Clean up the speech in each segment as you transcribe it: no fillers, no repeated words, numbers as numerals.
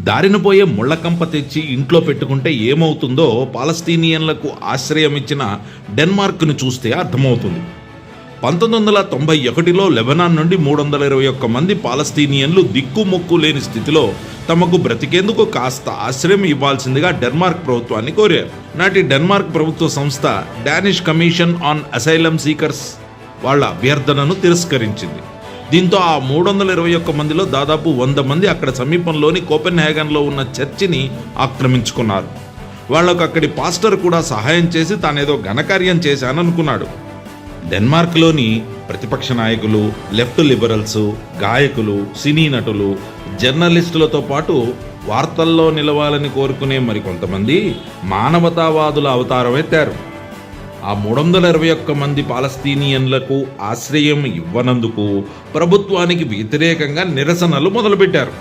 దారిన పోయే ముళ్ళకంప తెచ్చి ఇంట్లో పెట్టుకుంటే ఏమవుతుందో పాలస్తీనియన్లకు ఆశ్రయం ఇచ్చిన డెన్మార్క్ను చూస్తే అర్థమవుతుంది. 1991లో లెబనాన్ నుండి 321 మంది పాలస్తీనియన్లు దిక్కుమొక్కు లేని స్థితిలో తమకు బ్రతికేందుకు కాస్త ఆశ్రయం ఇవ్వాల్సిందిగా డెన్మార్క్ ప్రభుత్వాన్ని కోరారు. నాటి డెన్మార్క్ ప్రభుత్వ సంస్థ Danish commission on asylum seekers వాళ్ళ అభ్యర్థనను తిరస్కరించింది. దీంతో ఆ 321 మందిలో దాదాపు 100 మంది అక్కడ సమీపంలోని కోపెన్హేగన్లో ఉన్న చర్చిని ఆక్రమించుకున్నారు. వాళ్లకు అక్కడి పాస్టర్ కూడా సహాయం చేసి తానేదో ఘనకార్యం చేశాననుకున్నాడు. డెన్మార్క్లోని ప్రతిపక్ష నాయకులు, లెఫ్ట్ లిబరల్స్, గాయకులు, సినీ నటులు, జర్నలిస్టులతో పాటు వార్తల్లో నిలవాలని కోరుకునే మరికొంతమంది మానవతావాదుల అవతారం ఎత్తారు. ఆ 321 మంది పాలస్తీనియన్లకు ఆశ్రయం ఇవ్వనందుకు ప్రభుత్వానికి వ్యతిరేకంగా నిరసనలు మొదలుపెట్టారు.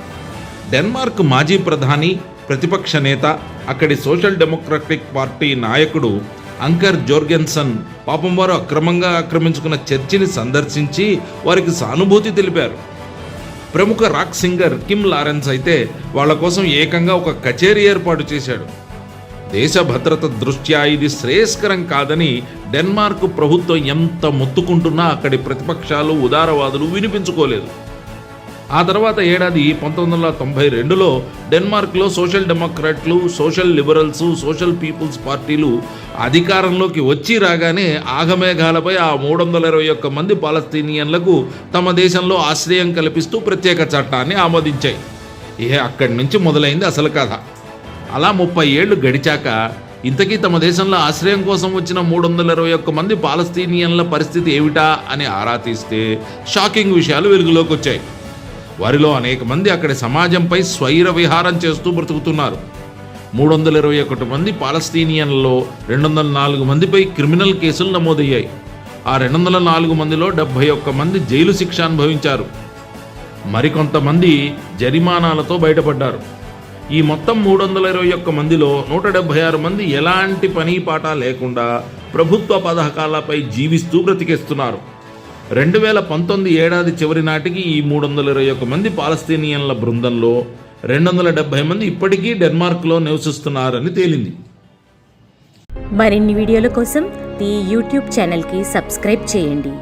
డెన్మార్క్ మాజీ ప్రధాని, ప్రతిపక్ష నేత, అక్కడి సోషల్ డెమోక్రటిక్ పార్టీ నాయకుడు అంకర్ జోర్గెన్సన్ పాపం వారు అక్రమంగా ఆక్రమించుకున్న చర్చిని సందర్శించి వారికి సానుభూతి తెలిపారు. ప్రముఖ రాక్ సింగర్ కిమ్ లారెన్స్ అయితే వాళ్ళ కోసం ఏకంగా ఒక కచేరీ ఏర్పాటు చేశాడు. దేశ భద్రత దృష్ట్యా ఇది శ్రేయస్కరం కాదని డెన్మార్క్ ప్రభుత్వం ఎంత మొత్తుకుంటున్నా అక్కడి ప్రతిపక్షాలు, ఉదారవాదులు వినిపించుకోలేదు. ఆ తర్వాత ఏడాది 1992లో డెన్మార్క్లో సోషల్ డెమోక్రాట్లు, సోషల్ లిబరల్స్, సోషల్ పీపుల్స్ పార్టీలు అధికారంలోకి వచ్చి రాగానే ఆగమేఘాలపై ఆ 321 మంది పాలస్తీనియన్లకు తమ దేశంలో ఆశ్రయం కల్పిస్తూ ప్రత్యేక చట్టాన్ని ఆమోదించాయి. అక్కడి నుంచి మొదలైంది అసలు కథ. అలా 30 ఏళ్లు గడిచాక ఇంతకీ తమ దేశంలో ఆశ్రయం కోసం వచ్చిన 321 మంది పాలస్తీనియన్ల పరిస్థితి ఏమిటా అని ఆరా తీస్తే షాకింగ్ విషయాలు వెలుగులోకి వచ్చాయి. వారిలో అనేక మంది అక్కడి సమాజంపై స్వైర విహారం చేస్తూ బ్రతుకుతున్నారు. 321 మంది పాలస్తీనియన్లలో 204 మందిపై క్రిమినల్ కేసులు నమోదయ్యాయి. ఆ 204 మందిలో 71 మంది జైలు శిక్ష అనుభవించారు. మరికొంతమంది జరిమానాలతో బయటపడ్డారు. ఈ మొత్తం 321 మందిలో 176 మంది ఎలాంటి పని పాట లేకుండా ప్రభుత్వ పథకాలపై జీవిస్తూ బ్రతికేస్తున్నారు. 2019 ఏడాది చివరి నాటికి ఈ 321 మంది పాలస్తీనియన్ల బృందంలో 270 మంది ఇప్పటికీ డెన్మార్క్లో నివసిస్తున్నారని తేలింది. మరిన్ని వీడియోల కోసం ఈ యూట్యూబ్ ఛానల్కి సబ్స్క్రైబ్ చేయండి.